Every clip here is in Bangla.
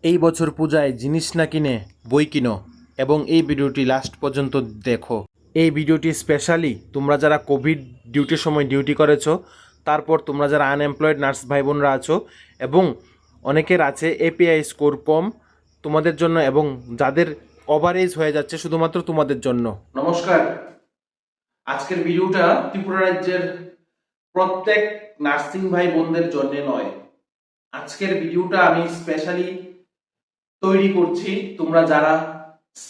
এই বছর পূজায় জিনিস না কিনে বই কিনো এবং এই ভিডিওটি লাস্ট পর্যন্ত দেখো। এই ভিডিওটি স্পেশালি তোমরা যারা কোভিড ডিউটির সময় ডিউটি করেছো, তারপর তোমরা যারা আনএমপ্লয়েড নার্স ভাই বোনরা আছো এবং অনেকের আছে এপিআই স্কোর কম, তোমাদের জন্য, এবং যাদের ওভারেজ হয়ে যাচ্ছে শুধুমাত্র তোমাদের জন্য। নমস্কার। আজকের ভিডিওটা ত্রিপুরা রাজ্যের প্রত্যেক নার্সিং ভাই বোনদের জন্য নয়। আজকের ভিডিওটা আমি স্পেশালি তৈরি করছি তোমরা যারা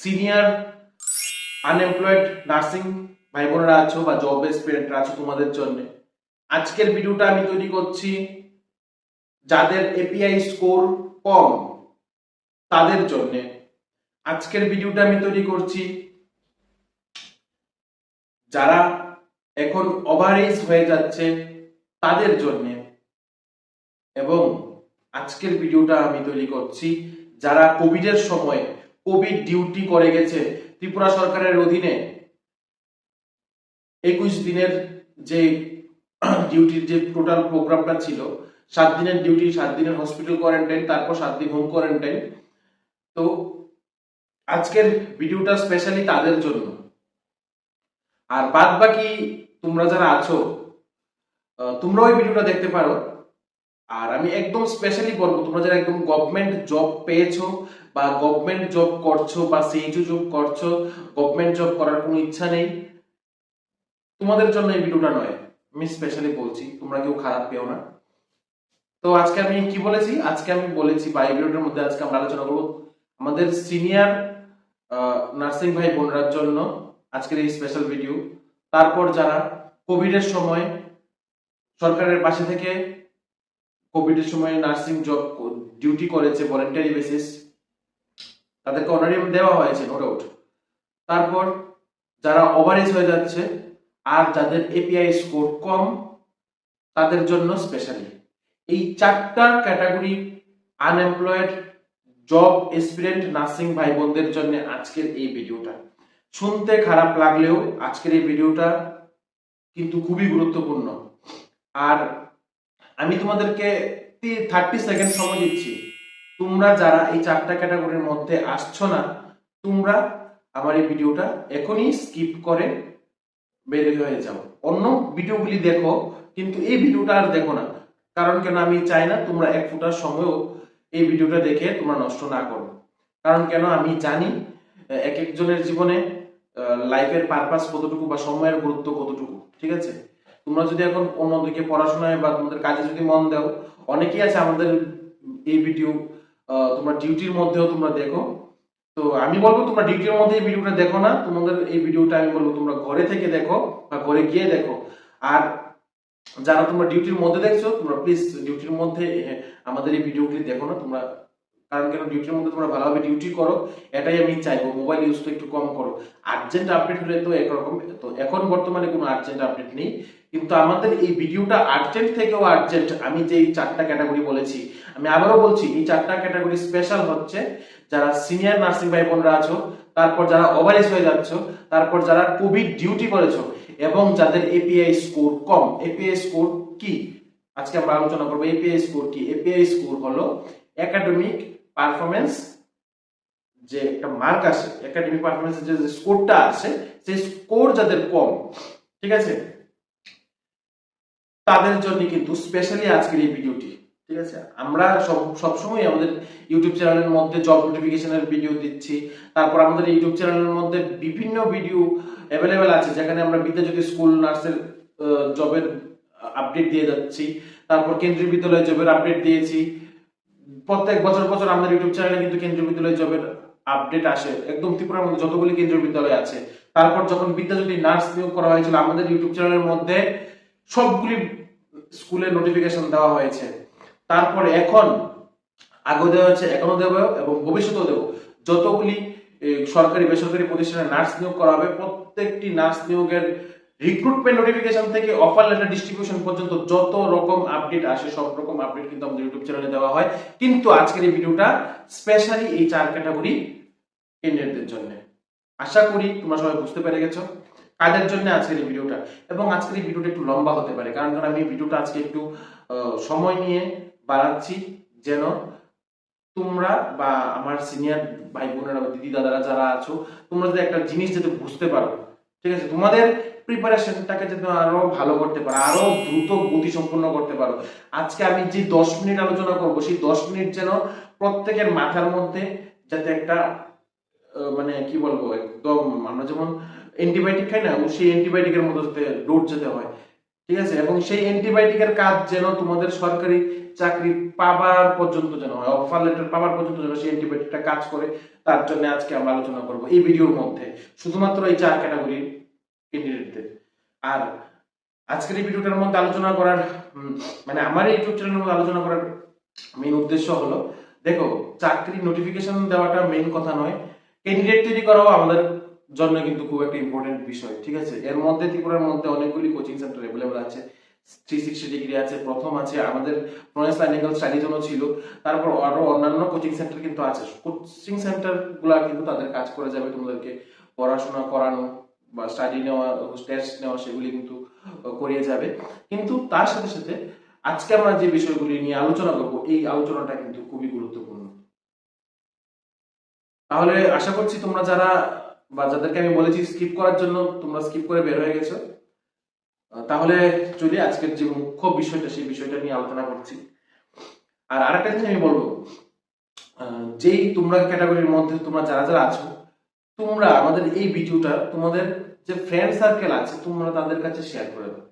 সিনিয়র আনএমপ্লয়েড নার্সিং ভাই বোনেরা আছো বা জব এক্সপিরিয়েন্টরা আছো তোমাদের জন্য। আজকের ভিডিওটা আমি তৈরি করছি যাদের এপিআই স্কোর কম তাদের জন্য। আজকের ভিডিওটা আমি তৈরি করছি যারা এখন ওভারেজ হয়ে যাচ্ছে তাদের জন্য, এবং আজকের ভিডিওটা আমি তৈরি করছি যারা কোভিডের সময় কোভিড ডিউটি করে গেছে ত্রিপুরা সরকারের অধীনে 21 দিনের যে ডিউটির যে টোটাল প্রোগ্রামটা ছিল, 7 দিনের ডিউটি, 7 দিনের হসপিটাল কোয়ারেন্টাইন, তারপর 7 দিন হোম কোয়ারেন্টাইন। তো আজকের ভিডিওটা স্পেশালি তাদের জন্য। আর বাদ বাকি তোমরা যারা আছো তোমরা ওই ভিডিওটা দেখতে পারো। আর আমি একদম স্পেশালি বলবো তোমরা যারা একদম গভর্নমেন্ট জব পেয়েছো বা গভর্নমেন্ট জব করছো বা সিইটি জব করছো, গভর্নমেন্ট জব করার কোনো ইচ্ছা নেই, তোমাদের জন্য এই ভিডিওটা নয়। আমি স্পেশালি বলছি, তোমরা কেউ খারাপ পেও না। তো আজকে আমি কি বলেছি, আজকে আমি বলেছি বা এই ভিডিওটার মধ্যে আজকে আমরা আলোচনা করবো আমাদের সিনিয়র নার্সিং ভাই বোনরার জন্য আজকের এই স্পেশাল ভিডিও। তারপর যারা কোভিডের সময় সরকারের পাশে থেকে কোভিডের সময় নার্সিং জব ডিউটি করেছে ভলেন্টারি বেসিস, তাদেরকে অনারিয়াম দেওয়া হয়েছে নো ডাউট। তারপর যারা ওভারেজ হয়ে যাচ্ছে আর যাদের এপিআই স্কোর কম তাদের জন্য স্পেশালি। এই চারটা ক্যাটাগরি আনএমপ্লয়েড জব এক্সপিরিয়েন্ট নার্সিং ভাই বোনদের জন্য আজকের এই ভিডিওটা। শুনতে খারাপ লাগলেও আজকের এই ভিডিওটা কিন্তু খুবই গুরুত্বপূর্ণ। আর আমি তোমাদেরকে 30 সেকেন্ড সময় দিচ্ছি, তোমরা যারা এই চারটা ক্যাটাগরির মধ্যে আসছো না, তোমরা আমার এই ভিডিওটা এখনই স্কিপ করে বের হয়ে যাও, অন্য ভিডিওগুলি দেখো, কিন্তু এই ভিডিওটা আর দেখো না। কারণ কেন, আমি চাই না তোমরা এক ফোঁটার সময়ও এই ভিডিওটা দেখে তোমরা নষ্ট না করো। কারণ কেন, আমি জানি এক একজনের জীবনে লাইফের পারপাস কতটুকু বা সময়ের গুরুত্ব কতটুকু। ঠিক আছে, তোমরা যদি এখন অন্যদিকে পড়াশোনায় বা তোমাদের কাজে যদি মন দাও, অনেকেই আছে আমাদের এই ভিডিও তোমরা ডিউটির মধ্যেও তোমরা দেখো। তো আমি বলবো তোমরা ডিউটির মধ্যে এই ভিডিওটা দেখো না, তোমাদের এই ভিডিওটা আমি বলবো তোমরা ঘরে থেকে দেখো বা ঘরে গিয়ে দেখো। আর যারা তোমরা ডিউটির মধ্যে দেখছো, তোমরা প্লিজ ডিউটির মধ্যে আমাদের এই ভিডিওগুলি দেখো না তোমরা। কারণ কেন, ডিউটির মধ্যে তোমরা ভালোভাবে ডিউটি করো, এটাই আমি চাইবো। মোবাইল ইউজটা একটু কম করো। আর্জেন্ট আপডেট হলে তো একরকম, তো এখন বর্তমানে কোনো আর্জেন্ট আপডেট নেই, কিন্তু আমাদের এই ভিডিওটা আর্জেন্ট থেকেও আর্জেন্ট। আমি যে এই চারটা ক্যাটাগরি বলেছি, আমি আবারও বলছি, এই চারটা ক্যাটাগরি স্পেশাল হচ্ছে যারা সিনিয়র নার্সিং ভাই বোনরা আছো, তারপর যারা ওভারেজ হয়ে যাচ্ছ, তারপর যারা কোভিড ডিউটি করেছো, এবং যাদের এপিআই স্কোর কম। এপিআই স্কোর কি আজকে আমরা আলোচনা করবো। এপিআই স্কোর কি? এপিআই স্কোর হলো একাডেমিক পারফরমেন্স, যে একটা মার্ক আসে, একাডেমিক পারফরমেন্সের যে স্কোরটা আসে, সেই স্কোর যাদের কম, ঠিক আছে, তাদের জন্য কিন্তু স্পেশালি আজকের এই ভিডিওটি। ঠিক আছে, আমরা সবসময় আমাদের ইউটিউব চ্যানেলের মধ্যে জব নোটিফিকেশনের ভিডিও দিচ্ছি। তারপর আমাদের ইউটিউব চ্যানেলের মধ্যে বিভিন্ন ভিডিও অ্যাভেলেবেল আছে, যেখানে আমরা বিদ্যাজ্যোতি স্কুল নার্সের জবের আপডেট দিয়ে যাচ্ছি। তারপর কেন্দ্রীয় বিদ্যালয় জবের আপডেট দিয়েছি। প্রত্যেক বছর বছর আমাদের ইউটিউব চ্যানেলে কিন্তু কেন্দ্রীয় বিদ্যালয় জবের আপডেট আসে, একদম ত্রিপুরার মধ্যে যতগুলি কেন্দ্রীয় বিদ্যালয় আছে। তারপর যখন বিদ্যাজ্যোতি নার্স নিয়োগ করা হয়েছিল, আমাদের ইউটিউব চ্যানেলের মধ্যে সবগুলি স্কুলের নোটিফিকেশন দেওয়া হয়েছে। তারপরে এখন আগে দেওয়া হচ্ছে, এখনো দেবো এবং ভবিষ্যতেও দেবো। যতগুলি সরকারি বেসরকারি প্রতিষ্ঠানে নার্স নিয়োগ করা হবে, প্রত্যেকটি নার্স নিয়োগের রিক্রুটমেন্ট নোটিফিকেশন থেকে অফার লেটার ডিস্ট্রিবিউশন পর্যন্ত যত রকম আপডেট আসে, সব রকম আপডেট কিন্তু আমাদের ইউটিউব চ্যানেলে দেওয়া হয়। কিন্তু আজকের এই ভিডিওটা স্পেশালি এই চার ক্যাটাগরি ক্যান্ডিডেটদের জন্য। আশা করি তোমরা সবাই বুঝতে পেরে গেছো কাদের জন্য আজকের এই ভিডিওটা। এবং আজকের এই ভিডিওটা একটু লম্বা হতে পারে, কারণ আমি ভিডিওটা আজকে একটু সময় নিয়ে বানাচ্ছি, যেন তোমরা বা আমার সিনিয়র ভাই বোনেরা বা দিদি দাদারা যারা আছো, তোমরা যদি একটা জিনিস যাতে বুঝতে পারো, ঠিক আছে, তোমাদের প্রিপারেশনটাকে যাতে আরো ভালো করতে পারো, আরো দ্রুত গতি সম্পন্ন করতে পারো। আজকে আমি যে 10 মিনিট আলোচনা করবো, সেই 10 মিনিট যেন প্রত্যেকের মাথার মধ্যে যাতে একটা মানে কি বলবো, একদম আমরা যেমন অ্যান্টিবায়োটিক খাই না, সেই অ্যান্টিবায়োটিকের মতো যাতে ডোজ যেতে হয়, ঠিক আছে, এবং সেই অ্যান্টিবায়োটিকের কাজ যেন তোমাদের সরকারি চাকরি পাবার পর্যন্ত যেন হয়, অফার লেটার পাবার পর্যন্ত যেন সেই অ্যান্টিবায়োটিকটা কাজ করে। তার জন্য আজকে আমরা আলোচনা করব এই ভিডিওর মধ্যে শুধুমাত্র এই 4 ক্যাটাগরির ক্যান্ডিডেটদের। আর আজকের এই ভিডিওটার মধ্যে আলোচনা করার মানে আমার এই ইউটিউব চ্যানেলের মধ্যে আলোচনা করার মেইন উদ্দেশ্য হলো, দেখো, চাকরি নোটিফিকেশন দেওয়াটা মেইন কথা নয়, ক্যান্ডিডেট তৈরি করাও আমাদের জন্য কিন্তু খুব একটা ইম্পর্টেন্ট বিষয়, ঠিক আছে। এর মধ্যে ত্রিপুরার মধ্যে অনেকগুলি কোচিং সেন্টার অ্যাভেলেবল আছে, 360 ডিগ্রি আছে, প্রথম আছে, আমাদের ফ্লোরেন্স নাইটিঙ্গেল স্টাডি জোনও ছিল, তারপর আরো অন্যান্য কোচিং সেন্টার কিন্তু আছে। কোচিং সেন্টার গুলা কিন্তু তাদের কাজ করে যাবে তোমাদেরকে পড়াশোনা করানো বা স্টাডি নেওয়া, টেস্ট নেওয়া, সেগুলি কিন্তু করিয়ে যাবে। কিন্তু তার সাথে সাথে আজকে আমরা যে বিষয়গুলি নিয়ে আলোচনা করব, এই আলোচনাটা কিন্তু খুবই গুরুত্বপূর্ণ। তাহলে আশা করছি তোমরা যারা বা যাদেরকে আমি বলেছি স্কিপ করার জন্য, তোমরা স্কিপ করে বের হয়ে গেছো। তাহলে চলি আজকের যে মুখ্য বিষয়টা, সেই বিষয়টা নিয়ে আলোচনা করছি। আর আরেকটা জিনিস আমি বলবো, যেই তোমরা ক্যাটাগরির মধ্যে তোমরা যারা যারা আছো, তোমরা আমাদের এই ভিডিওটা তোমাদের যে ফ্রেন্ড সার্কেল আছে তোমরা তাদের কাছে শেয়ার করে দাও,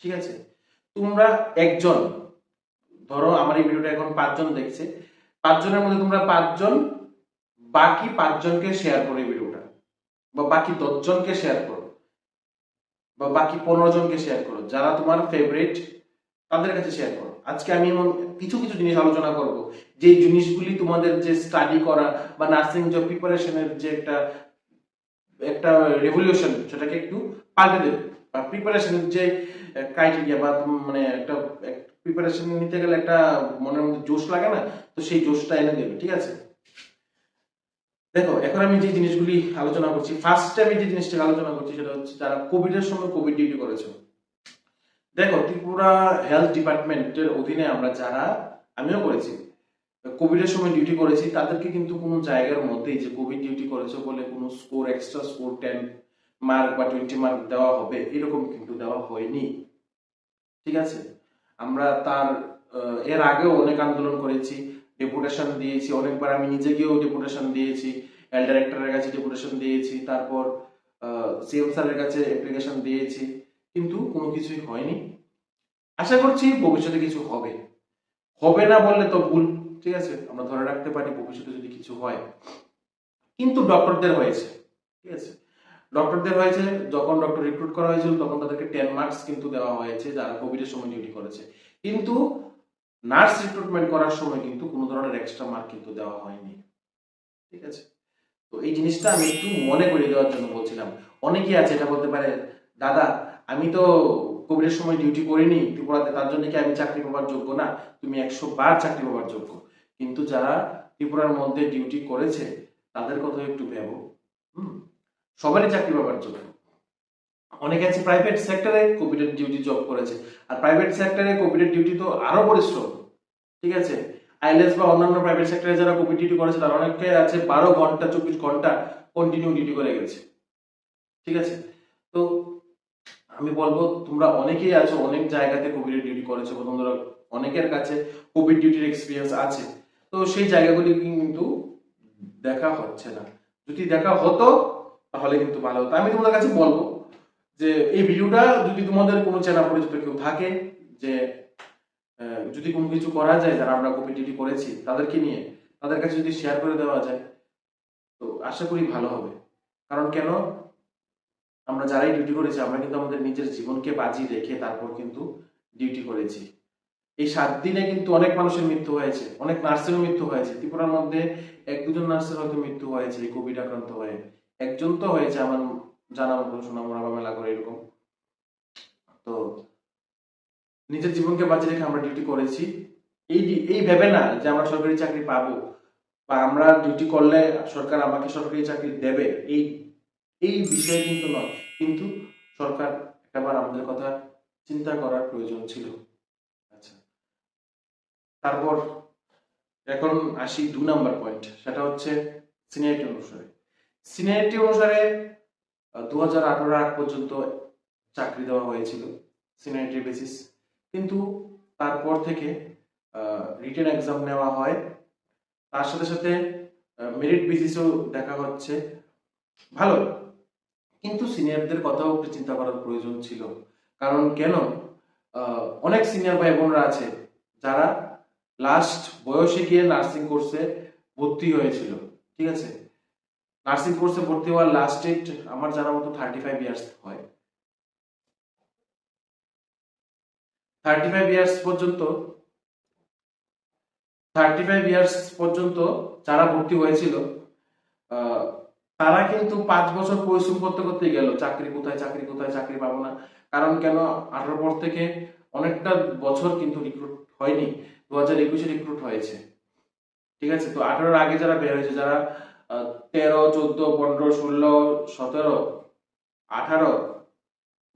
ঠিক আছে। তোমরা একজন, ধরো আমার এই ভিডিওটা এখন 5 জন দেখছে, 5 জনের মধ্যে তোমরা 5 জন বাকি 5 জনকে শেয়ার করো এই ভিডিওটা, বা বাকি 10 জনকে শেয়ার করো, বা বাকি 15 জনকে শেয়ার করো, যারা তোমার ফেভারিট তাদের কাছে শেয়ার করো। আজকে আমি এমন কিছু কিছু জিনিস আলোচনা করব, যে জিনিসগুলি তোমাদের যে স্টাডি করা বা নার্সিং জব প্রিপারেশনের যে একটা একটা রেভলিউশন, সেটাকে একটু পাল্টে দেবে। বা প্রিপারেশনের যে ক্রাইটেরিয়া বা মানে একটা প্রিপারেশন নিতে গেলে একটা মনের মধ্যে জোশ লাগে না, তো সেই জোশটা এনে দেবে, ঠিক আছে। দেখো, এখন আমি যে জিনিসগুলি আলোচনা করছি, ফার্স্টে আমি যে জিনিসটা আলোচনা করছি সেটা হচ্ছে যারা কোভিড এর সময় কোভিড ডিউটি করেছে। দেখো, ত্রিপুরা হেলথ ডিপার্টমেন্টের অধীনে আমরা যারা, আমিও করেছি, কোভিড এর সময় ডিউটি করেছি, তাদেরকে কিন্তু কোনো জায়গার মধ্যেই যে কোভিড ডিউটি করেছে বলে কোনো স্কোর, এক্সট্রা স্কোর 10 মার্ক বা 20 মার্ক দেওয়া হবে, এরকম কিন্তু দেওয়া হয়নি, ঠিক আছে। আমরা তার এর আগেও অনেক আন্দোলন করেছি, ডেপুটেশন দিয়েছি, অনেকবার আমি নিজে গিয়েও ডেপুটেশন দিয়েছি, এল ডাইরেক্টরের কাছে ডেপুটেশন দিয়েছি, তারপর সিএম স্যারের কাছে অ্যাপ্লিকেশন দিয়েছি, কিন্তু কোনো কিছুই হয়নি। আশা করছি ভবিষ্যতে কিছু হবে, হবে না বললে তো ভুল, ঠিক আছে, আমরা ধরে রাখতে পারি ভবিষ্যতে যদি কিছু হয়। কিন্তু ডক্টরদের হয়েছে, ঠিক আছে, ডক্টরদের হয়েছে, যখন ডক্টর রিক্রুট করা হয়েছিল তখন তাদেরকে 10 মার্কস কিন্তু দেওয়া হয়েছে যারা কোভিড এর সময় ডিউটি করেছে, কিন্তু নার্স রিক্রুটমেন্ট করার সময় কিন্তু কোনো ধরনের এক্সট্রা মার্ক কিন্তু দেওয়া হয়নি, ঠিক আছে। তো এই জিনিসটা আমি একটু মনে করিয়ে দেওয়ার জন্য বলছিলাম। অনেকেই আছে এটা বলতে পারে, দাদা আমি তো কোভিডের সময় ডিউটি করিনি ত্রিপুরাতে, তার জন্য কি আমি চাকরি পাওয়ার যোগ্য না? তুমি 100 বার চাকরি পাওয়ার যোগ্য, কিন্তু যারা ত্রিপুরার মধ্যে ডিউটি করেছে তাদের কথা একটু ভেবো। সবারই চাকরি পাওয়ার যোগ্য। অনেকে আছে প্রাইভেট সেক্টরে কোভিডের ডিউটি জব করেছে, আর প্রাইভেট সেক্টরে কোভিডের ডিউটি তো আরো পরিশ্রম, ঠিক আছে। আইএলএস বা অন্যান্য প্রাইভেট সেক্টরে যারা কোভিড ডিউটি করেছে তারা অনেকে আছে 12 ঘন্টা 24 ঘন্টা কন্টিনিউ ডিউটি করে গেছে, ঠিক আছে। তো আমি বলবো তোমরা অনেকেই আছো অনেক জায়গাতে কোভিড ডিউটি করেছো, তোমরা অনেকের কাছে কোভিড ডিউটির এক্সপিরিয়েন্স আছে, তো সেই জায়গাগুলি কিন্তু দেখা হচ্ছে না। যদি দেখা হতো তাহলে কিন্তু ভালো হতো। আমি তোমাদের কাছে বলবো যে এই ভিডিওটা যদি তোমাদের কোনো চেনা পরিচিত কেউ থাকে, যে যদি কোনো কিছু করা যায়, যারা আমরা কোভিড ডিউটি করেছি তাদেরকে নিয়ে, তাদের কাছে যদি শেয়ার করে দেওয়া যায় তো আশা করি ভালো হবে। কারণ কেন, আমরা যারাই ডিউটি করেছি আমরা কিন্তু আমাদের নিজের জীবনকে বাজি রেখে তারপর কিন্তু ডিউটি করেছি। এই 7 দিনে কিন্তু অনেক মানুষের মৃত্যু হয়েছে, অনেক নার্সেরও মৃত্যু হয়েছে। ত্রিপুরার মধ্যে 1-2 জন নার্সের হয়তো মৃত্যু হয়েছে এই কোভিড আক্রান্ত হয়ে, একজন তো হয়েছে আমার জানা মতো, সোনামুড়া বা মেলা করে এরকম। তো নিজের জীবনকে বাজি রেখে আমরা ডিউটি করেছি, এই এই ভেবে না যে আমরা সরকারি চাকরি পাবো বা আমরা ডিউটি করলে সরকার আমাকে সরকারি চাকরি দেবে, এই এই বিষয়ে কিন্তু নয়। কিন্তু সরকার একবার আমাদের কথা চিন্তা করার প্রয়োজন ছিল। আচ্ছা, তারপর এখন আসি 2 নাম্বার পয়েন্ট, সেটা হচ্ছে সিনিয়রিটি অনুসারে। সিনিয়রিটি অনুসারে 2018 আগ পর্যন্ত চাকরি দেওয়া হয়েছিল সিনিয়রিটি বেসিস, কিন্তু তারপর থেকে রিটেন এক্সাম নেওয়া হয়, তার সাথে সাথে মেরিট বেসিসও দেখা হচ্ছে। ভালো, কিন্তু সিনিয়রদের কথাও একটু চিন্তা করার প্রয়োজন ছিল। কারণ কেন, অনেক সিনিয়র ভাই বোনরা আছে যারা লাস্ট বয়সে গিয়ে নার্সিং কোর্সে ভর্তি হয়েছিল। ঠিক আছে, নার্সিং কোর্সে ভর্তি হওয়ার লাস্ট ডেট আমার জানা মতো 35 ইয়ার্স হয়। 35 ইয়ার্স পর্যন্ত 35 ইয়ার্স পর্যন্ত যারা ভর্তি হয়েছিল, আহ, তারা কিন্তু 5 বছর পরিশ্রম করতে করতে গেল, চাকরি কোথায়, চাকরি কোথায়, চাকরি পাবো না। কারণ কেন, 18 পর থেকে অনেকটা বছর কিন্তু রিক্রুট হয়নি, 2021-এ রিক্রুট হয়েছে। ঠিক আছে, তো 18-র আগে যারা বের হয়েছে, যারা 13, 14, 15, 16, 17, 18,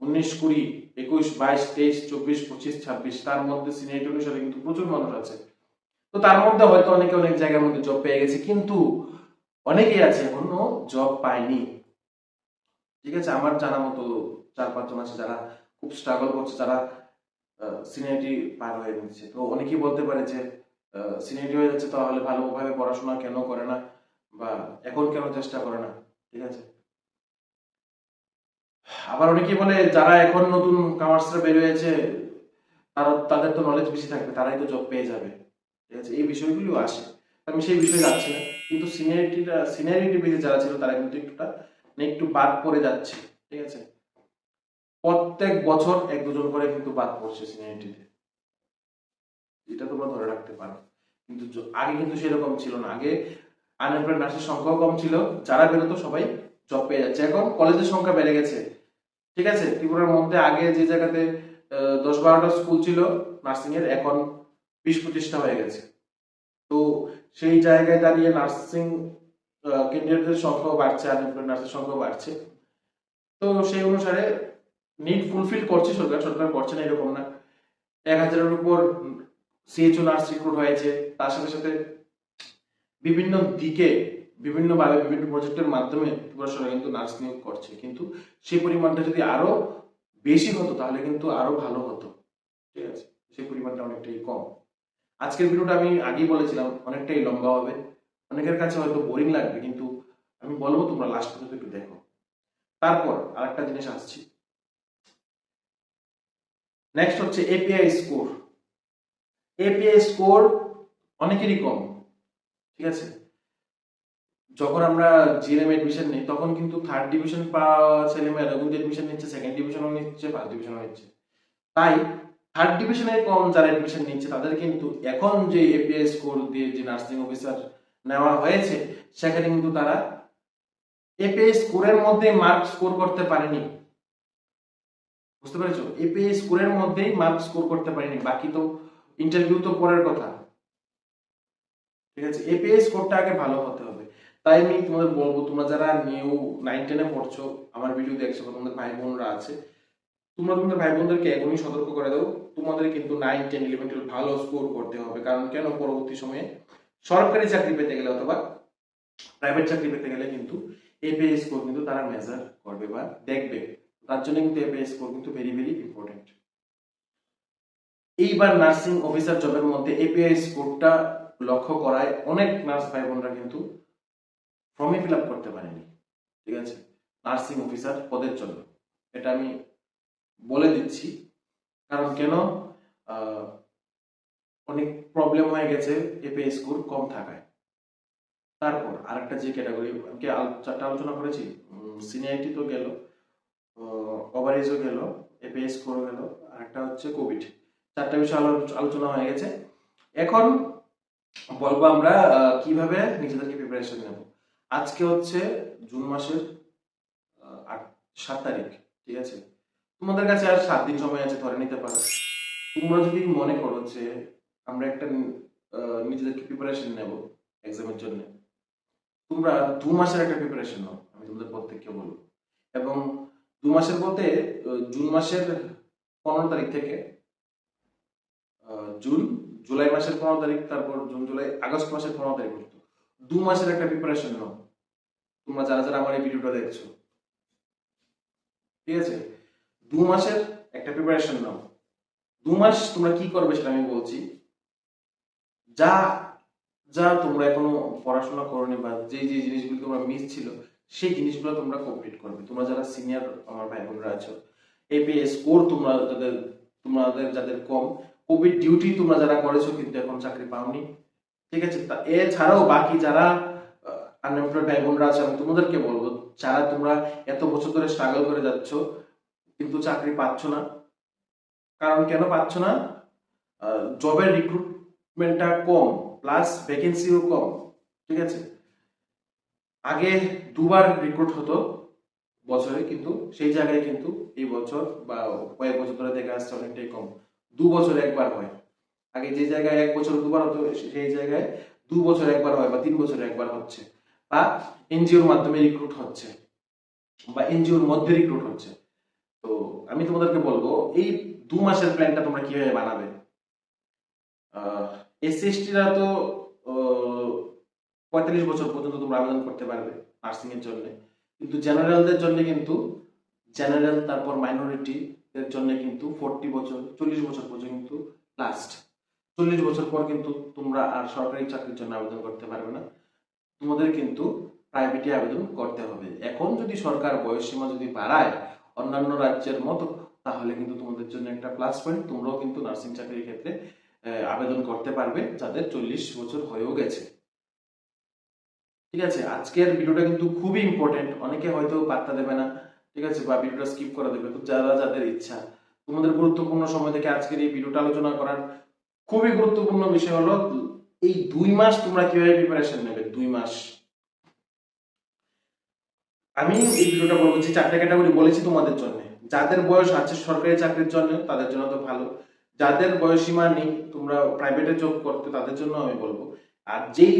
19, 20, 21, 22, 23, 24, 25, 26, তার মধ্যে সিনিয়রিটি অনুসারে কিন্তু প্রচুর মানুষ আছে। তো তার মধ্যে হয়তো অনেকে অনেক জায়গার মধ্যে জব পেয়ে গেছে, কিন্তু অনেকেই আছে এখনো জব পায়নি। ঠিক আছে, আমার জানা মতো 4-5 জন আছে যারা খুব স্ট্রাগল করছে, যারা সিনিয়রিটি পার হয়ে নিচ্ছে। তো অনেকেই বলতে পারে যে সিনিয়রিটি হয়ে যাচ্ছে, তাহলে ভালোভাবে পড়াশোনা কেন করে না, বা এখন কেন চেষ্টা করে না। ঠিক আছে, আবার অনেকেই বলে যারা এখন নতুন কামার্সে বের হয়েছে, তাদের তো নলেজ বেশি থাকবে, তারাই তো জব পেয়ে যাবে। ঠিক আছে, এই বিষয়গুলো আসে, আমি সেই বিষয়ে যাচ্ছি না। কিন্তু সিনিয়রিটি বেসে যারা ছিল তারা কিন্তু একটু বাদ পড়ে যাচ্ছে। ঠিক আছে, প্রত্যেক বছর 1-2 জন করে কিন্তু বাদ পড়ছে সিনিয়রিটিতে, এটা তোমরা ধরে রাখতে পারো। কিন্তু আগে কিন্তু সেরকম ছিল না। আগে আনএমপ্লয়েড নার্সের সংখ্যাও কম ছিল, যারা বেরোতো সবাই জব পেয়ে যাচ্ছে। এখন কলেজের সংখ্যা বেড়ে গেছে। ঠিক আছে, ত্রিপুরার মধ্যে আগে যে জায়গাতে 10-12টা স্কুল ছিল নার্সিং এর, এখন 20-25টা হয়ে গেছে। তো সেই জায়গায় দাঁড়িয়ে নার্সিং ক্যান্ডিডেটদের সংখ্যাও বাড়ছে, আনএমপ্লয়েড নার্সের সংখ্যাও বাড়ছে। তো সেই অনুসারে নিড ফুলফিল করছে সরকার, সরকার করছে না এরকম না। 1000-এর উপর সিএইচও নার্স রিক্রুট হয়েছে। তার সাথে সাথে বিভিন্ন দিকে, বিভিন্নভাবে, বিভিন্ন প্রজেক্টের মাধ্যমে ত্রিপুরা সরকার কিন্তু নার্স নিয়োগ করছে। কিন্তু সেই পরিমাণটা যদি আরো বেশি হতো তাহলে কিন্তু আরো ভালো হতো। ঠিক আছে, সেই পরিমাণটা অনেকটাই কম। আজকের ভিডিওটা আমি আগেই বলেছিলাম অনেকটাই লম্বা হবে, অনেকের কাছে হয়তো বোরিং লাগবে, কিন্তু আমি বলবো তোমরা লাস্ট পর্যন্ত একটু দেখো। তারপর আরেকটা জিনিস আসছি, নেক্সট হচ্ছে এপিআই স্কোর। এপিআই স্কোর অনেকেরই কম। ঠিক আছে, যখন আমরা জিএনএম এডমিশন নিই তখন কিন্তু 3rd ডিভিশন পাওয়া ছেলেমেয়েরা কিন্তু এডমিশন নিচ্ছে, 2nd ডিভিশনও নিচ্ছে, 1st ডিভিশনও নিচ্ছে। তাই 3rd ডিভিশনের কম যারা এডমিশন নিচ্ছে তাদের কিন্তু এখন যে এপিআই স্কোর দিয়ে যে নার্সিং অফিসার নেওয়া হয়েছে, সেখানে কিন্তু তারা এপিআই স্কোরের মধ্যে মার্ক স্কোর করতে পারেনি। বুঝতে পেরেছো, এপিআই স্কোরের মধ্যেই মার্ক স্কোর করতে পারেনি, বাকি তো ইন্টারভিউ তো পরের কথা। ঠিক আছে, এপিআই স্কোরটা আগে ভালো হতে হবে। তাই আমি তোমাদের বলবো, তোমরা যারা নিউ 9-10-এ পড়ছো, আমার ভিডিও দেখছো, তোমাদের ভাই বোনরা আছে, তোমরা তোমাদের ভাই বোনদেরকে এখনই সতর্ক করে দাও, তোমাদের কিন্তু 9, 10, 11, 12 ভালো স্কোর করতে হবে। কারণ কেন, পরবর্তী সময়ে সরকারি চাকরি পেতে গেলে অথবা প্রাইভেট চাকরি পেতে গেলে কিন্তু এপিআই স্কোর কিন্তু তারা মেজার করবে বা দেখবে। তার জন্য কিন্তু এপিআই স্কোর কিন্তু ভেরি ভেরি ইম্পর্টেন্ট। এইবার নার্সিং অফিসার জবের মধ্যে এপিআই স্কোরটা লক্ষ্য করায় অনেক নার্স ভাই বোনরা কিন্তু ফর্মে ফিল আপ করতে পারেনি। ঠিক আছে, নার্সিং অফিসার পদের জন্য, এটা আমি বলে দিচ্ছি। কারণ কেন, অনেক প্রবলেম হয়ে গেছে এপিআই স্কোর কম থাকায়। তারপর আরেকটা যে ক্যাটাগরি, আমি 4টা আলোচনা করেছি, সিনিয়রিটি তো গেল, ওভারেজও গেল, এপিআই স্কোরও গেল, আরেকটা হচ্ছে কোভিড। 4টা বিষয় আলোচনা হয়ে গেছে। এখন বলবো আমরা কিভাবে নিজেদেরকে প্রিপারেশন নেব। আজকে হচ্ছে জুন মাসের 7 তারিখ। ঠিক আছে, তোমাদের কাছে আর 7 দিন সময় আছে, ধরে নিতে পারো। তোমরা যদি মনে করো যে আমরা একটা নিজেদেরকে প্রিপারেশন নেব এক্সামের জন্য, তোমরা 2 মাসের একটা প্রিপারেশন নাও, আমি তোমাদের প্রত্যেককে বলবো। এবং 2 মাসের বলতে জুন মাসের 15 তারিখ থেকে জুন জুলাই মাসের 15 তারিখ, তারপর জুন জুলাই আগস্ট মাসের 15 তারিখ পর্যন্ত 2 মাসের একটা প্রিপারেশন নাও। তোমরা যারা যারা আমার এই ভিডিওটা দেখছো, ঠিক আছে, 2 মাসের একটা প্রিপারেশন নাও। 2 মাস তোমরা কি করবে সেটা আমি বলছি। যা যা তোমরা এখনো পড়াশোনা করোনি বা যে যে জিনিসগুলো তোমরা মিস ছিল সেই জিনিসগুলো তোমরা কমপ্লিট করবে। তোমরা যারা সিনিয়র আমার ভাই বোনরা আছো, এপিএস স্কোর তোমাদের যাদের কম, কোভিড ডিউটি তোমরা যারা করেছো কিন্তু এখন চাকরি পাওনি, ঠিক আছে, তা এছাড়াও বাকি যারা আনএমপ্লয়েড ভাই বোনরা আছে, আমি তোমাদেরকে বলবো, যারা তোমরা এত বছর ধরে স্ট্রাগল করে যাচ্ছ কিন্তু চাকরি পাচ্ছ না। কারণ কেন পাচ্ছ না? জবের রিক্রুটমেন্টটা কম, প্লাস ভ্যাকেন্সিও কম, ঠিক আছে। আগে 2বার রিক্রুট হতো বছরে, কিন্তু সেই জায়গায় কিন্তু এই বছর বা কয়েক বছর ধরে দেখা আসছে অনেকটাই কম। 2 বছরে একবার হয়। আগে যে জায়গায় 1 বছর 2বার হতো সেই জায়গায় 2 বছর একবার হয় বা 3 বছরে একবার হচ্ছে, বা এনজিওর মাধ্যমে রিক্রুট হচ্ছে বা এনজিওর মধ্যে রিক্রুট হচ্ছে। তো আমি তোমাদেরকে বলবো এই 2 মাসের প্ল্যানটা তোমরা কিভাবে বানাবে। এসসি এসটিরা তো 45 বছর পর্যন্ত তোমরা আবেদন করতে পারবে নার্সিং এর জন্য, কিন্তু জেনারেলদের জন্য কিন্তু জেনারেল তারপর মাইনরিটি এর জন্য কিন্তু 40 বছর 40 বছর পর্যন্ত কিন্তু লাস্ট। 40 বছর পর কিন্তু তোমরা আর সরকারি চাকরির জন্য আবেদন করতে পারবে না, তোমাদের কিন্তু প্রাইভেটে আবেদন করতে হবে। এখন যদি সরকার বয়সসীমা যদি বাড়ায় অন্যান্য রাজ্যের মতো, তাহলে কিন্তু তোমাদের জন্য একটা প্লাস পয়েন্ট, তোমরাও কিন্তু নার্সিং চাকরির ক্ষেত্রে আবেদন করতে পারবে যাদের 40 বছর হয়েও গেছে। ঠিক আছে, আজকের ভিডিওটা কিন্তু খুবই ইম্পর্টেন্ট, অনেকে হয়তো পাত্তা দেবে না, ঠিক আছে, বা ভিডিওটা স্কিপ করে দেবে। তো যারা যাদের ইচ্ছা, তোমাদের গুরুত্বপূর্ণ সময় থেকে আজকের এই ভিডিওটা আলোচনা করার খুবই গুরুত্বপূর্ণ বিষয় হলো এই 2 মাস তোমরা কিভাবে প্রিপারেশন নেবে। 2 মাস আমি এই ভিডিওটা বলবো যে 4টা ক্যাটাগরি বলেছি তোমাদের জন্য। যাদের বয়স আছে সরকারি চাকরির জন্য তাদের জন্য তো ভালো, যাদের বয়সসীমা নেই তোমরা প্রাইভেটে জব করতে তাদের জন্য আমি বলবো। আর যেই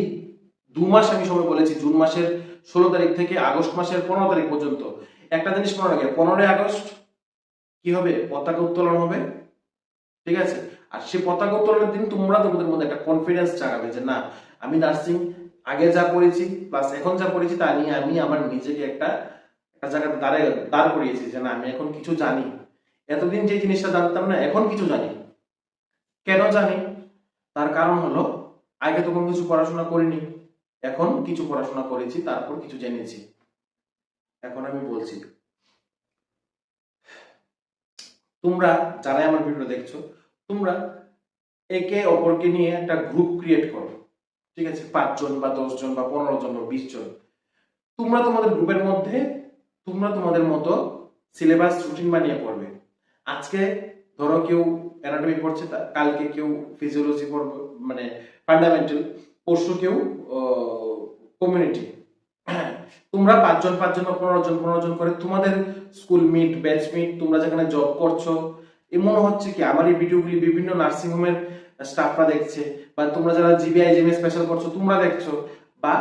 2 মাস আমি সময় বলেছি, জুন মাসের 16 তারিখ থেকে আগস্ট মাসের 15 তারিখ পর্যন্ত, একটা জিনিস মনে রাখবে, 15ই আগস্ট কি হবে? পতাকা উত্তোলন হবে, ঠিক আছে। আর সেই পতাকা উত্তোলনের দিন তোমরা তোমাদের মধ্যে একটা কনফিডেন্স জাগাবে যে না, আমি নার্সিং আগে যা পড়েছি প্লাস এখন যা পড়েছি তা নিয়ে আমি আমার নিজেকে একটা একটা জায়গায় দাঁড় করিয়েছি যে না, আমি এখন কিছু জানি। এতদিন যে জিনিসটা জানতাম না এখন কিছু জানি। কেন জানি? তার কারণ হলো আগে তো কোনো কিছু পড়াশোনা করিনি, এখন কিছু পড়াশোনা করেছি, তারপর কিছু জেনেছি। এখন আমি বলছি, তোমরা যারা আমার ভিডিও দেখছো, তোমরা একে অপরকে নিয়ে একটা গ্রুপ ক্রিয়েট করো, ঠিক আছে, 5 জন বা 10 জন বা 15 জন বা 20 জন। তোমরা তোমাদের গ্রুপের মধ্যে তোমরা তোমাদের মতো সিলেবাস রুটিন বানিয়ে পড়বে। আজকে ধরো কেউ অ্যানাটমি পড়ছে, কালকে কেউ ফিজিওলজি পড়বে, মানে ফান্ডামেন্টাল, পরশু কেউ কমিউনিটি। তোমরা 5 জন 5 জন বা 15 জন করে তোমাদের স্কুল মিট, ব্যাচ মিট, তোমরা যেখানে জব করছো, মনে হচ্ছে কি আমার এই ভিডিওগুলি বিভিন্ন নার্সিং হোমের স্টাফরা দেখছে, বা তোমরা যারা জিবিআই জিএমএ স্পেশাল করছো তোমরা দেখছো, বা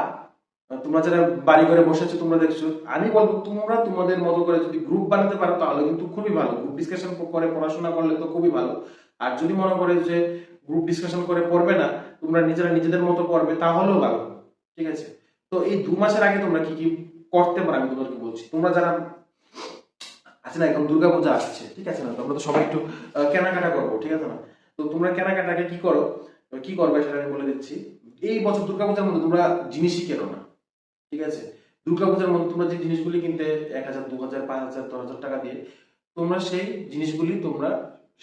তোমরা যারা বাড়ি ঘরে বসেছো তোমরা দেখছো। আমি বলবো তোমরা তোমাদের মতো করে যদি গ্রুপ বানাতে পারো তাহলে কিন্তু খুবই ভালো। গ্রুপ ডিসকাশন করে পড়াশোনা করলে তো খুবই ভালো। আর যদি মনে করে যে গ্রুপ ডিসকাশন করে পড়বে না, তোমরা নিজেরা নিজেদের মতো পড়বে, তাহলেও ভালো, ঠিক আছে। তো এই 2 মাসের আগে তোমরা কি কি করতে পারো আমি তোমাদেরকে বলছি। তোমরা যারা আছে না, এখন দুর্গাপূজা আসছে, ঠিক আছে না, তোমরা তো সবাই একটু কেনাকাটা করবো, ঠিক আছে না। তো তোমরা কেনাকাটাকে কি করো, কি করবে সেটা আমি বলে দিচ্ছি। এই বছর দুর্গাপূজার মধ্যে তোমরা জিনিসই কেনো না, ঠিক আছে। দুর্গাপূজার মধ্যে তোমরা যে জিনিসগুলি কিনতে 1000 2000 5000 10,000 টাকা দিয়ে, তোমরা সেই জিনিসগুলি তোমরা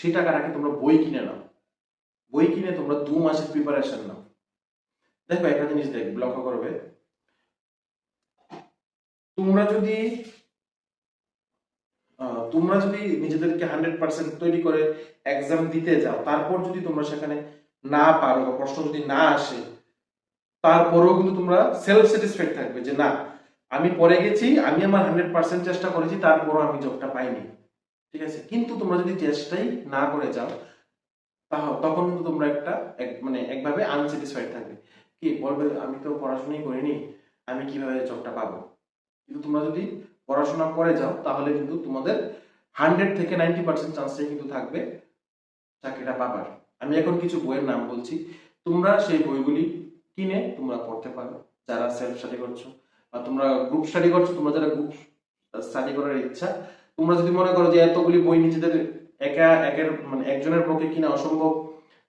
সেই টাকাটাকে তোমরা বই কিনে নাও। বই কিনে তোমরা 2 মাসের প্রিপারেশন নাও। দেখো একটা জিনিস লক্ষ্য করবে, তোমরা যদি নিজেদেরকে 100% তৈরি করে এক্সাম দিতে যাও, তারপর যদি তোমরা সেখানে না পারো বা প্রশ্ন যদি না আসে, তারপরেও কিন্তু তোমরা সেলফ স্যাটিসফাইড থাকবে যে না, আমি পড়ে গেছি, আমি আমার 100% চেষ্টা করেছি, তারপরও আমি জবটা পাইনি, ঠিক আছে। কিন্তু তোমরা যদি চেষ্টাই না করে যাও, তখন কিন্তু তোমরা মানে একভাবে আনস্যাটিসফাইড থাকবে, কি বলবে আমি তো পড়াশোনাই করিনি, আমি কিভাবে জবটা পাবো। কিন্তু তোমরা যদি পড়াশোনা করে যাও তাহলে কিন্তু তোমাদের 100 থেকে 90% চান্সটাই কিন্তু থাকবে চাকরিটা পাবার। আমি এখন কিছু বইয়ের নাম বলছি, তোমরা সেই বইগুলি কিনে তোমরা পড়তে পারো, যারা সেলফ স্টাডি করছো বা তোমরা গ্রুপ স্টাডি করছো, তোমরা যারা গ্রুপ স্টাডি করার ইচ্ছা, তোমরা যদি মনে করো যে এতগুলি বই নিজেদের মানে একজনের পক্ষে কিনা অসম্ভব,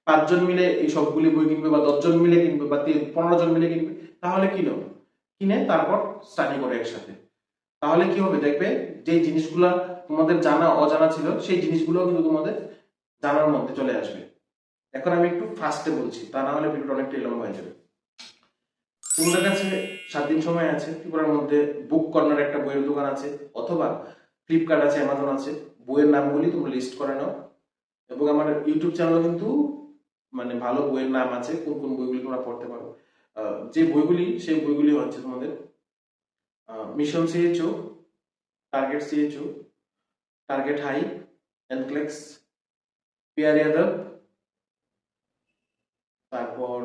5 জন মিলে এই সবগুলি বই কিনবে বা 10 জন মিলে কিনবে বা 15 জন মিলে কিনবে, তাহলে কিনো, কিনে তারপর স্টাডি করো একসাথে। তাহলে কি হবে দেখবে, যে জিনিসগুলা তোমাদের জানা অজানা ছিল সেই জিনিসগুলো কিন্তু তোমাদের জানার মধ্যে চলে আসবে। এখন আমি একটু ফাস্টে বলছি, তা না হলে ভিডিওটা অনেকটাই লম্বা হয়ে যাবে। তোমাদের কাছে 7 দিন সময় আছে, ত্রিপুরার মধ্যে বুক কর্নার একটা বইয়ের দোকান আছে, অথবা ফ্লিপকার্ট আছে, অ্যামাজন আছে, বইয়ের নামগুলি তোমরা লিস্ট করে নাও। এবং আমার ইউটিউব চ্যানেলে কিন্তু মানে ভালো বইয়ের নাম আছে, কোন কোন বইগুলি তোমরা পড়তে পারো। যে বইগুলি, সেই বইগুলি হচ্ছে তোমাদের mission CHO, target CHO, target high, NCLEX, Piyar Yadav, তারপর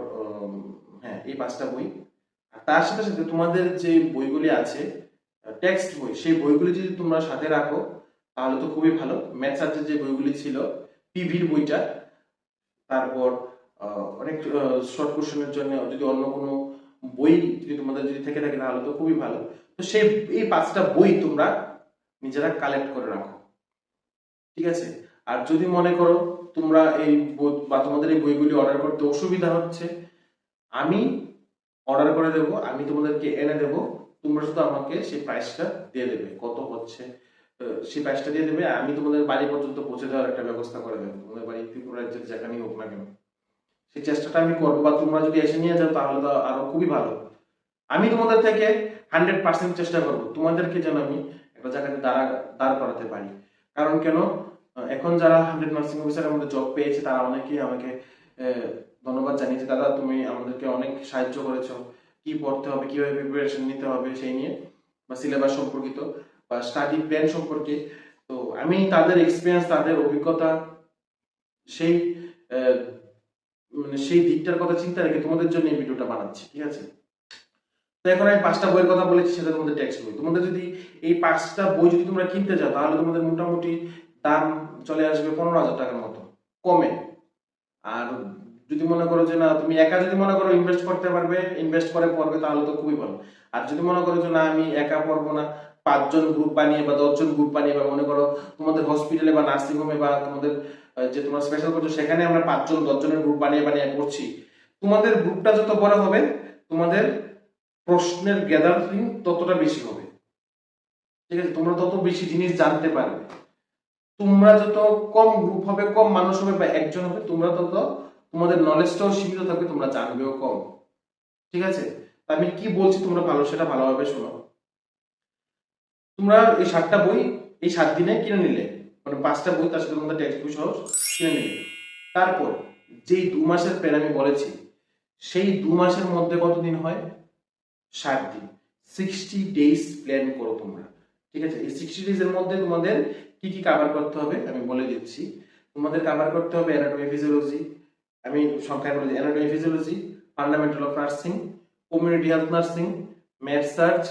হ্যাঁ এই 5টা বই। আর তার সাথে সাথে তোমাদের যে বইগুলি আছে টেক্সট বই, সেই বইগুলি যদি তোমরা সাথে রাখো তাহলে তো খুবই ভালো। ম্যাথ সাবজেক্ট যে বইগুলি ছিল, পিভির বইটা, তারপর অনেক শর্ট কোশ্চেনের জন্য যদি অন্য কোনো বই যদি তোমাদের যদি থেকে থাকে তাহলে তো খুবই ভালো। তো সেই এই 5টা বই তোমরা নিজেরা কালেক্ট করে রাখো, ঠিক আছে। আর যদি মনে করো তোমরা এই বা তোমাদের এই বইগুলি অর্ডার করতে অসুবিধা হচ্ছে, আমি অর্ডার করে দেবো, আমি তোমাদেরকে এনে দেবো, তোমরা শুধু আমাকে সেই প্রাইসটা দিয়ে দেবে, কত হচ্ছে সেই প্রাইসটা দিয়ে দেবে, আমি তোমাদের বাড়ি পর্যন্ত পৌঁছে দেওয়ার একটা ব্যবস্থা করে দেবো, তোমাদের বাড়ি ত্রিপুরা রাজ্যের যেখানেই হোক না কেন সেই চেষ্টাটা আমি করবো। বা তোমরা যদি এসে নিয়ে যাও তাহলে তো আরো খুবই ভালো। আমি তোমাদের থেকে 100% চেষ্টা করবো তোমাদেরকে যেন আমি একটা জায়গাতে দাঁড় করাতে পারি। কারণ কেন, এখন যারা 100 নার্সিং অফিসারের মধ্যে জব পেয়েছে তারা অনেকেই আমাকে ধন্যবাদ জানিয়েছে, দাদা তুমি আমাদেরকে অনেক সাহায্য করেছো, কি পড়তে হবে, কিভাবে প্রিপারেশন নিতে হবে সেই নিয়ে, বা সিলেবাস সম্পর্কিত বা স্টাডি প্ল্যান সম্পর্কে। তো আমি তাদের এক্সপিরিয়েন্স, তাদের অভিজ্ঞতা, সেই মানে সেই দিকটার কথা চিন্তা রেখে তোমাদের জন্য এই ভিডিওটা বানাচ্ছি, ঠিক আছে। তো এখন আমি 5টা বইয়ের কথা বলেছি, সেটা তোমাদের টেক্সট বই। তোমাদের যদি এই 5টা বই যদি তোমরা কিনতে যাও তাহলে তোমাদের মোটামুটি দাম চলে আসবে 15,000 টাকার মতো কমে। আর যদি মনে করো যে না তুমি একা যদি মনে করো ইনভেস্ট করতে পারবে, ইনভেস্ট করে পড়বে, তাহলে তো খুবই ভালো। আর যদি মনে করো যে না আমি একা পড়বো না, 5 জন গ্রুপ বানিয়ে বা 10 জন গ্রুপ বানিয়ে, বা মনে করো তোমাদের হসপিটালে বা নার্সিং হোমে বা তোমাদের যে তোমরা স্পেশাল করছো সেখানে আমরা 5 জন 10 জনের গ্রুপ বানিয়ে বানিয়ে করছি, তোমাদের গ্রুপটা যত বড় হবে তোমাদের প্রশ্নের গ্যাদারিং ততটা বেশি হবে, ঠিক আছে। তোমরা তত বেশি জিনিস জানতে পারবে। তোমরা যত কম গ্রুপ হবে, কম মানুষ হবে বা 1 জন হবে, তোমরা তত তোমাদের নলেজটাও সীমিত থাকবে, তোমরা জানবেও কম, ঠিক আছে। আমি কি বলছি তোমরা সেটা ভালোভাবে শোনো। তোমরা এই 7টা বই এই 7 দিনে কিনে নিলে, মানে 5টা বই তার সাথে তোমাদের টেক্সট বই সহ কিনে নিলে, তারপর যেই 2 মাসের প্ল্যান আমি বলেছি, সেই 2 মাসের মধ্যে কতদিন হয়, 7 দিন, 60 days প্ল্যান করো তোমরা, ঠিক আছে। এই 60 days এর মধ্যে তোমাদের কি কি কভার করতে হবে আমি বলে দিচ্ছি। তোমাদের কভার করতে হবে অ্যানাটমি ফিজিওলজি, আমি সংখ্যায় বলে দিই, anatomy physiology, fundamental of nursing, community health nursing, made search,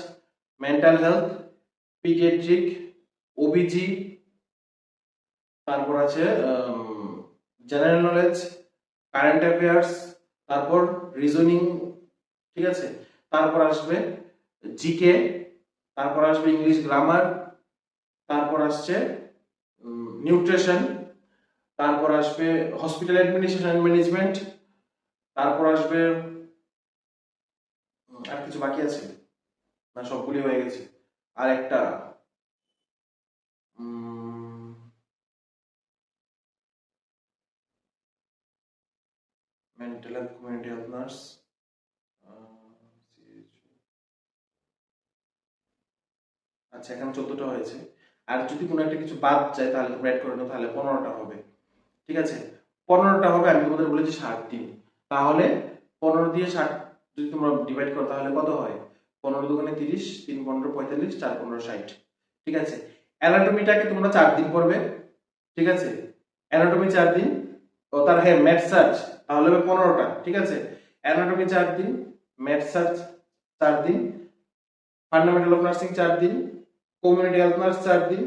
mental health, paediatric, ওবিজি, তারপর আছে জেনারেল নলেজ, কারেন্ট অ্যাফেয়ার্স, তারপর রিজনিং, ঠিক আছে। তারপর আসবে জিকে, তারপর আসবে ইংলিশ গ্রামার, তারপর আসছে নিউট্রিশন, তারপর আসবে হসপিটাল অ্যাডমিনিস্ট্রেশন এন্ড ম্যানেজমেন্ট, তারপর আসবে আর কিছু বাকি আছে না, সবগুলি হয়ে গেছে। আর একটা mental health, community health nurse, আচ্ছা এখানে 14টা হয়েছে। আর যদি কোনো একটা কিছু বাদ যায় তাহলে তোমরা অ্যাড করে নাও, তাহলে 15টা হবে, ঠিক আছে। 15টা হবে, আমি তোমাদের বলেছি 60 দিন, তাহলে 15 দিয়ে 60 যদি তোমরা ডিভাইড করো তাহলে কত হয়, 15 দুগুণে 30, 3 15 45, 4 15 60, ঠিক আছে। অ্যানাটমিটাকে তোমরা 4 দিন পড়বে, ঠিক আছে। অ্যানাটমি 4 দিন, ও তার হ্যাঁ ম্যাথ সার্চ তাহলে হবে 15টা, ঠিক আছে। অ্যানাটমি 4 দিন, ম্যাথ সার্চ 4 দিন, ফান্ডামেন্টাল অফ নার্সিং 4 দিন, কমিউনিটি হেলথ নার্স 4 দিন,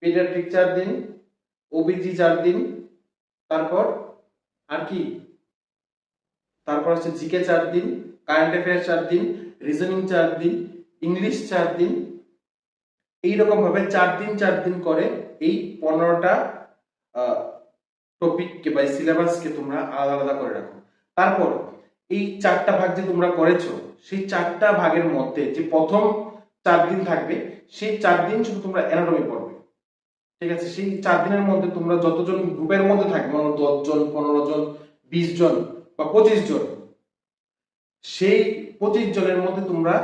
পিডিয়াট্রিক 4 দিন, ওবিজি 4 দিন, তারপর আর কি, তারপর হচ্ছে জিকে 4 দিন, কারেন্ট অ্যাফেয়ার্স 4 দিন, রিজনিং 4 দিন, ইংলিশ 4 দিন। এইরকম ভাবে 4 দিন করে এই 15টা টপিককে বা সিলেবাসকে তোমরা আলাদা আলাদা করে রাখো। তারপর এই 4টা ভাগ যে তোমরা করেছো, সেই 4টা ভাগের মধ্যে যে প্রথম 4 দিন থাকবে, সেই 4 দিন শুধু তোমরা অ্যানাটমি পড়বে। ঠিক আছে, সেই 4 দিনের মধ্যে তোমরা যতজন গ্রুপের মধ্যে থাকবে, মানে 10 জন, 15 জন, 20 জন বা 25 জন, সেই 25 জনের মধ্যে তোমরা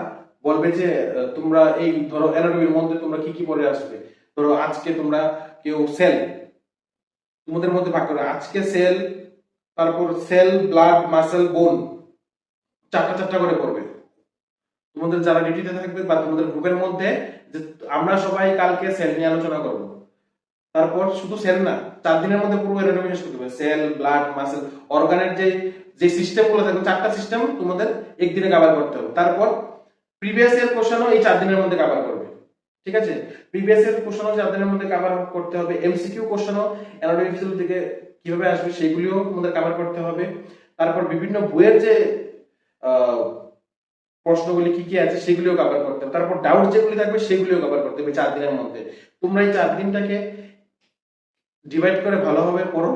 বলবে যে তোমরা এই ধরো অ্যানাটমির মধ্যে তোমরা কি কি পড়ে আসবে। ধরো আজকে তোমরা কেউ সেল, তোমাদের মধ্যে ভাগ করে আজকে সেল, তারপর সেল, ব্লাড, মাসেল, বোন, 4টা করে পড়বে তোমাদের যারা ডিউটিতে থাকবে বা তোমাদের গ্রুপের মধ্যে, যে আমরা সবাই কালকে সেল নিয়ে আলোচনা করব। তারপর শুধু সেল না, 4 দিনের মধ্যে পুরো অ্যানাটমি শেষ করতে হবে। সেল, ব্লাড, মাসেল, অর্গানের যে যে সিস্টেমগুলো থাকবে, 4টা সিস্টেম তোমাদের একদিনে কভার করতে হবে। তারপর প্রিভিয়াস ইয়ার কোশ্চেনও এই 4 দিনের মধ্যে কভার করবে। ঠিক আছে, প্রিভিয়াস ইয়ার কোশ্চেনও 4 দিনের মধ্যে কভার করতে হবে। এমসিকিউ কোশ্চেনও অ্যানাটমি ফিজিওলজি থেকে কিভাবে আসবে সেগুলিও তোমাদের কভার করতে হবে। তারপর বিভিন্ন বইয়ের যে প্রশ্নগুলি কি কি আছে সেগুলিও কভার করতে হবে। তারপর ডাউট যেগুলি থাকবে সেগুলিও কভার করতে হবে 4 দিনের মধ্যে। তোমরা এই 4 দিনটাকে ডিভাইড করে ভালোভাবে পড়ো,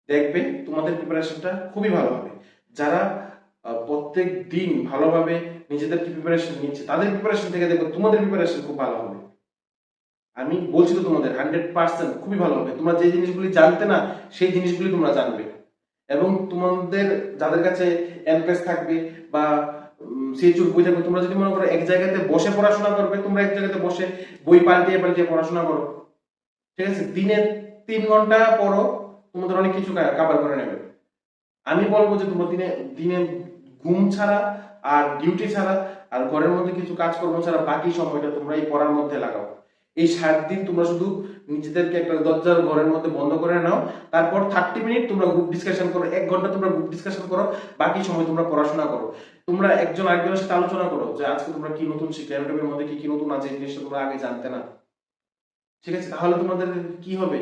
দেখবে তোমাদের প্রিপারেশনটা খুবই ভালো হবে। যারা প্রত্যেক দিন ভালোভাবে নিজেদেরকে প্রিপারেশন নিচ্ছে, তাদের প্রিপারেশন থেকে দেখো তোমাদের প্রিপারেশন খুব ভালো হবে। আমি বলছি তো তোমাদের 100% খুবই ভালো হবে। তোমরা যে জিনিসগুলি জানতে না, সেই জিনিসগুলি তোমরা জানবে। এবং তোমাদের যাদের কাছে এনপেস থাকবে বা সিএচুর বই থাকবে, তোমরা যদি মনে করো এক জায়গাতে বসে পড়াশোনা করবে, তোমরা এক জায়গাতে বসে বই পাল্টিয়ে পাল্টিয়ে পড়াশোনা করো। ঠিক আছে, দিনে 3 ঘন্টা পড়ো, তোমাদের অনেক কিছু কভার করে নেবে। আমি বলবো যে তোমরা দিনে দিনে ঘুম ছাড়া আর ডিউটি ছাড়া আর ঘরের মধ্যে কিছু কাজকর্ম ছাড়া বাকি সময়টা তোমরা এই পড়ার মধ্যে লাগাও। এই 7 দিন তোমরা শুধু নিজেদেরকে একটা দরজার ঘরের মধ্যে বন্ধ করে নাও। তারপর 30 মিনিট তোমরা গ্রুপ ডিসকাশন করো, 1 ঘন্টা তোমরা গ্রুপ ডিসকাশন করো, বাকি সময় তোমরা পড়াশোনা করো। তোমরা একজন আরেকজনের সাথে আলোচনা করো যে আজকে তোমরা কি নতুন শিখলে, অ্যানাটমির মধ্যে কি কি নতুন আছে, এই জিনিসটা তোমরা আগে জানতে না। ঠিক আছে, তাহলে তোমাদের কি হবে,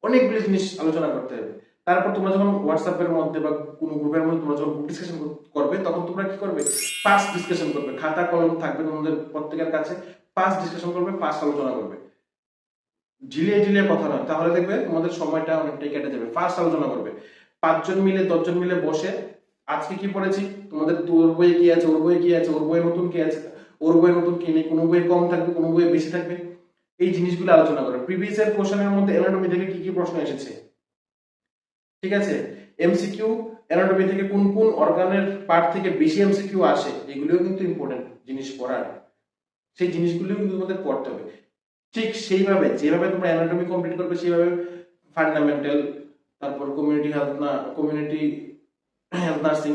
অনেকগুলো জিনিস আলোচনা করতে হবে। তারপর তোমরা যখন হোয়াটসঅ্যাপের মধ্যে বা কোনো গ্রুপের মধ্যে তোমরা যখন গ্রুপ ডিসকাশন করবে, তখন তোমরা কি করবে, ফার্স্ট ডিসকাশন করবে। খাতা কলম থাকবে তোমাদের প্রত্যেকের কাছে, ফার্স্ট ডিসকাশন করবে, ফার্স্ট আলোচনা করবে, ঝিলিয়ে ঝিলিয়ে কথা নয়। তাহলে দেখবে তোমাদের সময়টা অনেকটাই কেটে যাবে। ফার্স্ট আলোচনা করবে 5 জন মিলে, 10 জন মিলে বসে আজকে কি পড়েছি, তোমাদের তোর বইয়ে কি আছে, ওর বইয়ে কি আছে, ওর বইয়ে নতুন কি আছে, ওর বইয়ে নতুন কি নেই, কোনো বইয়ে কম থাকবে, কোনো বইয়ে বেশি থাকবে, এই জিনিসগুলো আলোচনা করে। প্রিভিয়াস ইয়ার কোশ্চেনের মধ্যে অ্যানাটমি থেকে কি কি প্রশ্ন এসেছে, ঠিক আছে, এমসিকিউ অ্যানাটমি থেকে কোন কোন অর্গানের পার্ট থেকে বেশি এমসিকিউ আসে, এগুলিও কিন্তু ইম্পর্টেন্ট জিনিস পড়ার। সেই জিনিসগুলিও কিন্তু তোমাদের পড়তে হবে। ঠিক সেইভাবে যেভাবে তোমরা অ্যানাটমি কমপ্লিট করবে, সেইভাবে ফান্ডামেন্টাল, তারপর কমিউনিটি হেলথ না কমিউনিটি হেলথ নার্সিং,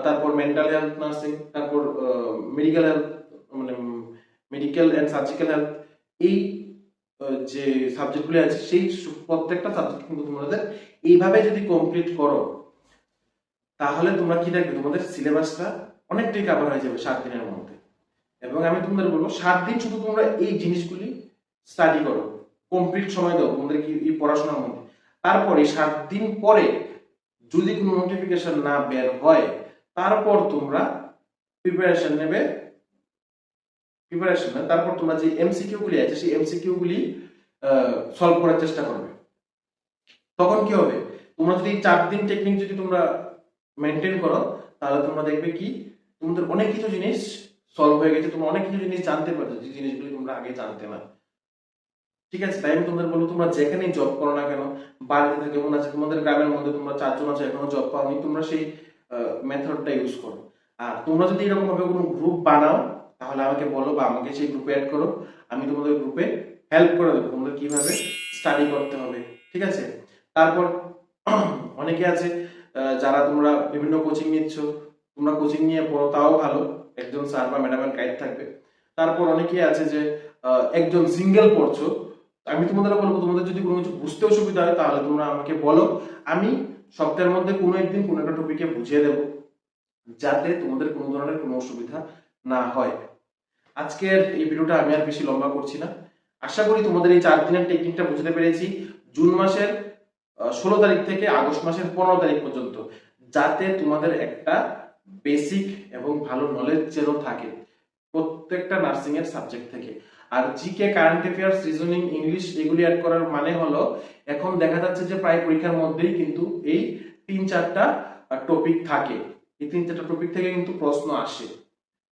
তারপর মেন্টাল হেলথ নার্সিং, তারপর মেডিকেল হেলথ, মানে মেডিকেল অ্যান্ড সার্জিক্যাল হেলথ, এই যে সাবজেক্টগুলি আছে সেই প্রত্যেকটা সাবজেক্ট কিন্তু তোমাদের এইভাবে যদি কমপ্লিট করো, তাহলে তোমরা কি দেখবে, তোমাদের সিলেবাসটা অনেকটাই কভার হয়ে যাবে 7 দিনের মধ্যে। এবং আমি তোমাদের বলবো 7 দিন শুধু তোমরা এই জিনিসগুলি স্টাডি করো, কমপ্লিট সময় দাও তোমাদের কি এই পড়াশোনার মধ্যে। তারপরে 7 দিন পরে যদি কোনো নোটিফিকেশন না বের হয়, তারপর তোমরা প্রিপারেশন নেবে। তারপর তোমরা যে এমসিকিউ গুলি আছে সেই এমসিকিউ গুলি সলভ করার চেষ্টা করবে। তখন কি হবে, তোমরা যদি 4 দিন টেকনিক যদি তোমরা মেনটেন করো, তাহলে তোমরা দেখবে কি তোমাদের অনেক কিছু জিনিস সলভ হয়ে গেছে, তোমরা অনেক কিছু জিনিস জানতে পারছো যে জিনিসগুলি তোমরা আগে জানতে না। ঠিক আছে, তাই আমি তোমাদের বলবো তোমরা যেখানেই জব করো না কেন, বাড়িতে থেকে মনে আছে তোমাদের গ্রামের মধ্যে তোমরা 4 জন আছো এখনো জব পাওনি, তোমরা সেই মেথডটা ইউজ করো। আর তোমরা যদি এরকম ভাবে কোনো গ্রুপ বানাও, তাহলে আমাকে বলো বা আমাকে সেই গ্রুপে অ্যাড করো, আমি তোমাদের গ্রুপে হেল্প করে দেবো তোমাদের কিভাবে স্টাডি করতে হবে। ঠিক আছে, তারপর অনেকে আছে যারা তোমরা বিভিন্ন কোচিং নিচ্ছ, তোমরা কোচিং নিয়ে পড়ো, তাও ভালো, একজন স্যার বা ম্যাডামের গাইড থাকবে। তারপর অনেকেই আছে যে একজন সিঙ্গেল পড়ছো, আমি তোমাদের বলবো তোমাদের যদি কোনো কিছু বুঝতে অসুবিধা হয় তাহলে তোমরা আমাকে বলো, আমি সপ্তাহের মধ্যে কোনো একদিন কোনো একটা টপিকে বুঝিয়ে দেবো, যাতে তোমাদের কোনো ধরনের কোনো অসুবিধা না হয়। আজকের এই ভিডিওটা আমি আর বেশি লম্বা করছি না, আশা করি তোমাদের এই 4 দিনের টেকনিকটা বুঝতে পেরেছি। জুন মাসের 16 তারিখ থেকে আগস্ট মাসের 15 তারিখ পর্যন্ত, যাতে তোমাদের একটা বেসিক এবং ভালো নলেজ যেন থাকে প্রত্যেকটা নার্সিং এর সাবজেক্ট থেকে। আর GK, current affairs, reasoning, English এগুলি অ্যাড করার মানে হলো এখন দেখা যাচ্ছে যে প্রায় পরীক্ষার মধ্যেই কিন্তু এই 3-4টা টপিক থাকে, এই 3-4টা টপিক থেকে কিন্তু প্রশ্ন আসে,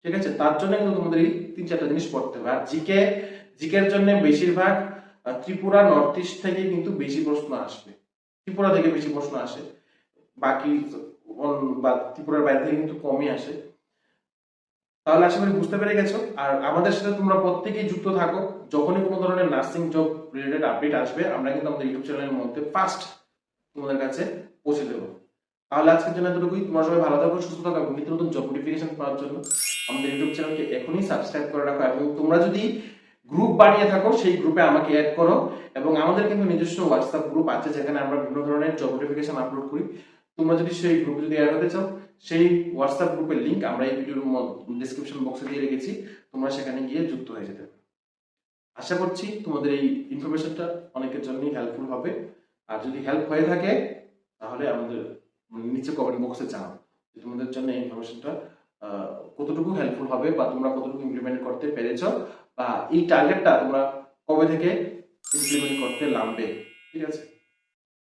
ঠিক আছে? তার জন্য কিন্তু তোমাদের এই 3-4টা জিনিস পড়তে হবে। আর জিকের জন্য বেশিরভাগ ত্রিপুরা, নর্থ ইস্ট থেকে কিন্তু বেশি প্রশ্ন আসবে, ত্রিপুরা থেকে বেশি প্রশ্ন আসে, বাকি বা ত্রিপুরার বাইরে থেকে কিন্তু কমই আসে। তাহলে আশা করি বুঝতে পেরে গেছো। আর আমাদের সাথে তোমরা প্রত্যেকেই যুক্ত থাকো, যখনই কোনো ধরনের নার্সিং জব রিলেটেড আপডেট আসবে আমরা কিন্তু আমাদের ইউটিউব চ্যানেলের মধ্যে ফার্স্ট তোমাদের কাছে পৌঁছে দেবো। তাহলে আজকের জন্য এতটুকুই। তোমরা সবাই ভালো থাকো, সুস্থ থাকো এবং নিত্য নতুন জব নোটিফিকেশন পাওয়ার জন্য আমাদের ইউটিউব চ্যানেলকে এখনই সাবস্ক্রাইব করে রাখো। এবং তোমরা যদি গ্রুপ বানিয়ে থাকো সেই গ্রুপে আমাকে অ্যাড করো। এবং আমাদের কিন্তু নিজস্ব হোয়াটসঅ্যাপ গ্রুপ আছে যেখানে আমরা বিভিন্ন ধরনের জব নোটিফিকেশন আপলোড করি। তোমরা যদি সেই গ্রুপে যদি অ্যাড হতে চাও, সেই হোয়াটসঅ্যাপ গ্রুপের লিংক আমরা এই ভিডিওর ডেসক্রিপশন বক্সে দিয়ে রেখেছি, তোমরা সেখানে গিয়ে যুক্ত হয়ে যেতে পারো। আশা করছি তোমাদের এই ইনফরমেশনটা অনেকের জন্যই হেল্পফুল হবে। আর যদি হেল্প হয়ে থাকে তাহলে আমাদের নিচে কমেন্ট বক্সে জানাও যে তোমাদের জন্য এই ইনফরমেশনটা কতটুকু হেল্পফুল হবে বা তোমরা কতটুকু ইমপ্লিমেন্ট করতে পেরেছো, বা এই টার্গেটটা তোমরা কবে থেকে ইমপ্লিমেন্ট করতে নামবে, ঠিক আছে?